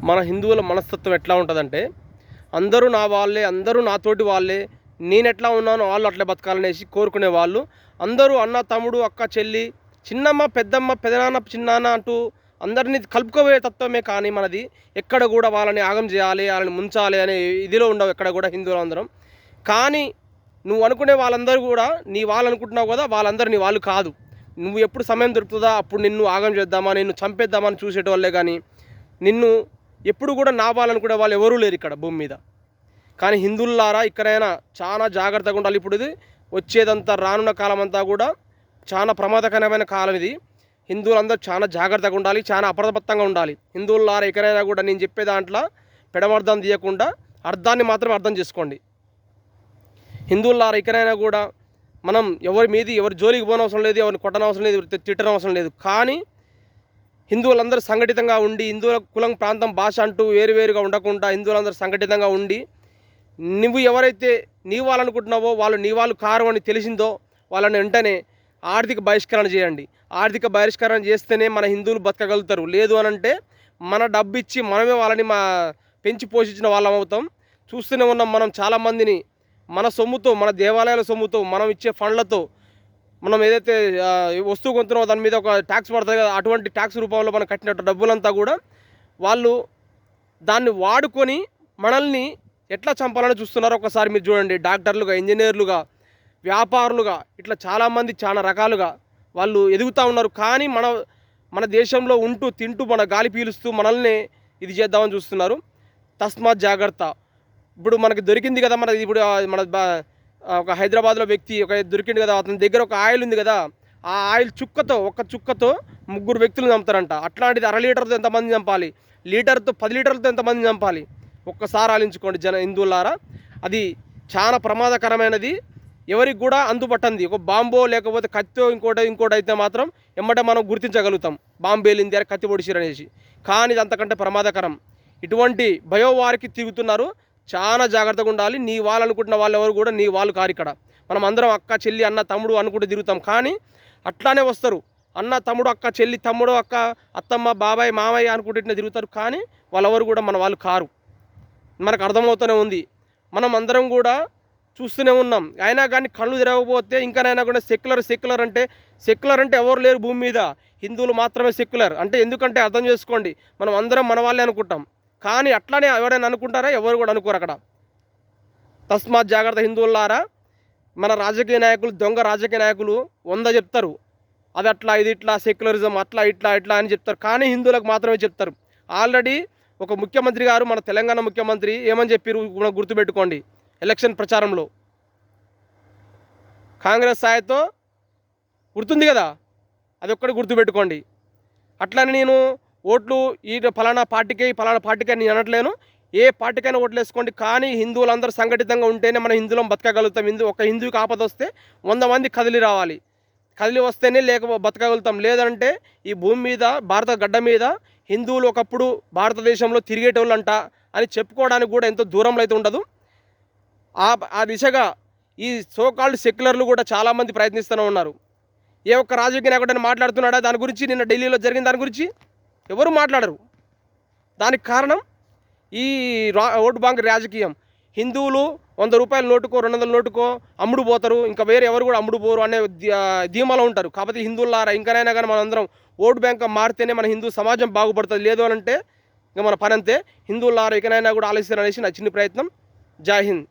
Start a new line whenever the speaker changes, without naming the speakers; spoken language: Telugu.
మన హిందువుల మనస్తత్వం ఎట్లా ఉంటుందంటే, అందరూ నా వాళ్ళే, అందరూ నాతోటి వాళ్ళే, నేనెట్లా ఉన్నానో వాళ్ళు అట్లే బతకాలనేసి కోరుకునే వాళ్ళు. అందరూ అన్న, తమ్ముడు, అక్క, చెల్లి, చిన్నమ్మ, పెద్దమ్మ, పెదనాన్న, చిన్నాన్న అంటూ అందరినీ కలుపుకోబోయే తత్వమే కానీ మనది. ఎక్కడ కూడా వాళ్ళని ఆగం చేయాలి, వాళ్ళని ముంచాలి అనే ఇదిలో ఉండవు ఎక్కడ కూడా హిందువులందరం. కానీ నువ్వు అనుకునే వాళ్ళందరూ కూడా నీ వాళ్ళు అనుకుంటున్నావు కదా, వాళ్ళందరూ నీ వాళ్ళు కాదు. నువ్వు ఎప్పుడు సమయం దొరుకుతుందా అప్పుడు నిన్ను ఆగం చేద్దామా, నిన్ను చంపేద్దామని చూసేటోళ్ళే కానీ నిన్ను ఎప్పుడు కూడా నావాలనుకునే వాళ్ళు ఎవరూ లేరు ఇక్కడ భూమి మీద. కానీ హిందువులారా ఇక్కడైనా చాలా జాగ్రత్తగా ఉండాలి. ఇప్పుడు ఇది వచ్చేదంతా రానున్న కాలం అంతా కూడా చాలా ప్రమాదకరమైన కాలం ఇది. హిందువులందరూ చాలా జాగ్రత్తగా ఉండాలి, చాలా అప్రమత్తంగా ఉండాలి. హిందువులారా ఎక్కడైనా కూడా నేను చెప్పే దాంట్లో పెడమర్థం తీయకుండా అర్థాన్ని మాత్రం అర్థం చేసుకోండి. హిందువులారా ఎక్కడైనా కూడా మనం ఎవరి జోలికి పోనవసరం లేదు, ఎవరిని కొట్టనవసరం లేదు, తిట్టనవసరం లేదు. కానీ హిందువులందరూ సంఘటితంగా ఉండి, హిందువుల కులం, ప్రాంతం, భాష అంటూ వేరువేరుగా ఉండకుండా హిందువులందరూ సంఘటితంగా ఉండి, నువ్వు ఎవరైతే నీ వాళ్ళు అనుకుంటున్నావో వాళ్ళు నీ వాళ్ళు కారు అని తెలిసిందో వాళ్ళని వెంటనే ఆర్థిక బహిష్కరణ చేయండి. ఆర్థిక బహిష్కరణ చేస్తేనే మన హిందువులు బతకగలుగుతారు. లేదు అని అంటే మన డబ్బు ఇచ్చి మనమే వాళ్ళని పెంచి పోషించిన వాళ్ళం అవుతాం. చూస్తూనే ఉన్నాం మనం చాలామందిని మన సొమ్ముతో, మన దేవాలయాల సొమ్ముతో, మనం ఇచ్చే ఫండ్లతో మనం ఏదైతే వస్తువు కొంటున్నామో దాని మీద ఒక ట్యాక్స్ పడుతుంది కదా, అటువంటి ట్యాక్స్ రూపంలో మనం కట్టినట్టు డబ్బులంతా కూడా వాళ్ళు దాన్ని వాడుకొని మనల్ని ఎట్లా చంపాలని చూస్తున్నారో ఒకసారి మీరు చూడండి. డాక్టర్లుగా, ఇంజనీర్లుగా, వ్యాపారులుగా ఇట్లా చాలామంది చాలా రకాలుగా వాళ్ళు ఎదుగుతూ ఉన్నారు. కానీ మన దేశంలో ఉంటూ తింటూ మన గాలి పీలుస్తూ మనల్ని ఇది చేద్దామని చూస్తున్నారు. తస్మాత్ జాగ్రత్త. ఇప్పుడు మనకి దొరికింది కదా, ఇప్పుడు మన ఒక హైదరాబాద్లో వ్యక్తి ఒక దొరికింది కదా, అతని దగ్గర ఒక ఆయిల్ ఉంది కదా, ఆ ఆయిల్ ఒక్క చుక్కతో 3 వ్యక్తులు చంపుతారంట. అట్లాంటిది 1/2 లీటర్తో ఎంతమంది చంపాలి, లీటర్తో 10 లీటర్లతో ఎంతమంది చంపాలి? ఒక్కసారి ఆలోచించుకోండి హిందువులారా. అది చాలా ప్రమాదకరమైనది, ఎవరికి కూడా అందుపట్టంది. ఒక బాంబో లేకపోతే కత్తో ఇంకోటి అయితే మాత్రం ఎమ్మటే మనం గుర్తించగలుగుతాం, బాంబు పేలింది అని, కత్తి పొడిచిరనేసి. కానీ ఇది అంతకంటే ప్రమాదకరం. ఇటువంటి భయోవారికి తిరుగుతున్నారు. చాలా జాగ్రత్తగా ఉండాలి. నీ వాళ్ళు అనుకుంటున్న వాళ్ళు ఎవరు కూడా నీ వాళ్ళు కారు. ఇక్కడ మనం అందరం అక్క, చెల్లి, అన్న, తమ్ముడు అనుకుంటూ తిరుగుతాం. కానీ అట్లానే వస్తారు అన్న, తమ్ముడు, అక్క, చెల్లి, తమ్ముడు, అక్క, అత్తమ్మ, బాబాయ్, మామయ్య అనుకుంటూ ఇట్లా తిరుగుతారు. కానీ వాళ్ళెవరు కూడా మన వాళ్ళు కారు. మనకు అర్థమవుతూనే ఉంది. మనం అందరం కూడా చూస్తూనే ఉన్నాం. అయినా కానీ కళ్ళు తిరగకపోతే ఇంకానైనా కూడా సెక్యులర్ అంటే ఎవరు లేరు భూమి మీద, హిందువులు మాత్రమే సెక్యులర్ అంటే. ఎందుకంటే అర్థం చేసుకోండి, మనం అందరం మన వాళ్ళే అనుకుంటాం. కానీ అట్లానే ఎవరైనా అనుకుంటారా? ఎవరు కూడా అనుకోరు అక్కడ. తస్మాత్ జాగ్రత్త హిందువులారా. మన రాజకీయ నాయకులు, దొంగ రాజకీయ నాయకులు 100 చెప్తారు, అది అట్లా, ఇది ఇట్లా, సెక్యులరిజం అట్లా ఇట్లా అని చెప్తారు. కానీ హిందువులకు మాత్రమే చెప్తారు. ఆల్రెడీ ఒక ముఖ్యమంత్రి గారు, మన తెలంగాణ ముఖ్యమంత్రి ఏమని చెప్పారు గుర్తుపెట్టుకోండి. ఎలక్షన్ ప్రచారంలో కాంగ్రెస్ సాయతో గుర్తుంది కదా, అది ఒక్కటి గుర్తుపెట్టుకోండి. అట్లని నేను ఓట్లు ఫలానా పార్టీకే నేను అనట్లేను. ఏ పార్టీకైనా ఓట్లు వేసుకోండి. కానీ హిందువులందరూ సంఘటితంగా ఉంటేనే మన హిందువులం బతకగలుగుతాం. ఒక హిందువుకి ఆపద వస్తే 100 మంది కదిలి వస్తేనే బతకగలుగుతాం. లేదంటే ఈ భూమి మీద, భారత గడ్డ మీద హిందువులు ఒకప్పుడు భారతదేశంలో తిరిగేటోళ్ళంట అని చెప్పుకోవడానికి కూడా ఎంతో దూరంలో అయితే ఉండదు. ఆ దిశగా ఈ సోకాల్డ్ సెక్యులర్లు కూడా చాలామంది ప్రయత్నిస్తూనే ఉన్నారు. ఏ ఒక్క రాజకీయ నాయకుడని మాట్లాడుతున్నాడా దాని గురించి? నిన్న ఢిల్లీలో జరిగిన దాని గురించి ఎవరు మాట్లాడరు. దానికి కారణం ఈ ఓటు బ్యాంక్ రాజకీయం. హిందువులు 100 రూపాయల నోటుకో, 200 నోటుకో అమ్ముడు పోతారు, ఇంకా వేరే ఎవరు కూడా అమ్ముడు పోరు అనే ధీమాలో ఉంటారు. కాబట్టి హిందువులారా, ఇంకనైనా కానీ మనందరం ఓటు బ్యాంక్ మారితేనే మన హిందూ సమాజం బాగుపడుతుంది. లేదు అని అంటే ఇంకా మన పని అంతే. హిందువులారా ఇకనైనా కూడా ఆలోచించాలనేసి నా చిన్న ప్రయత్నం. జై హింద్.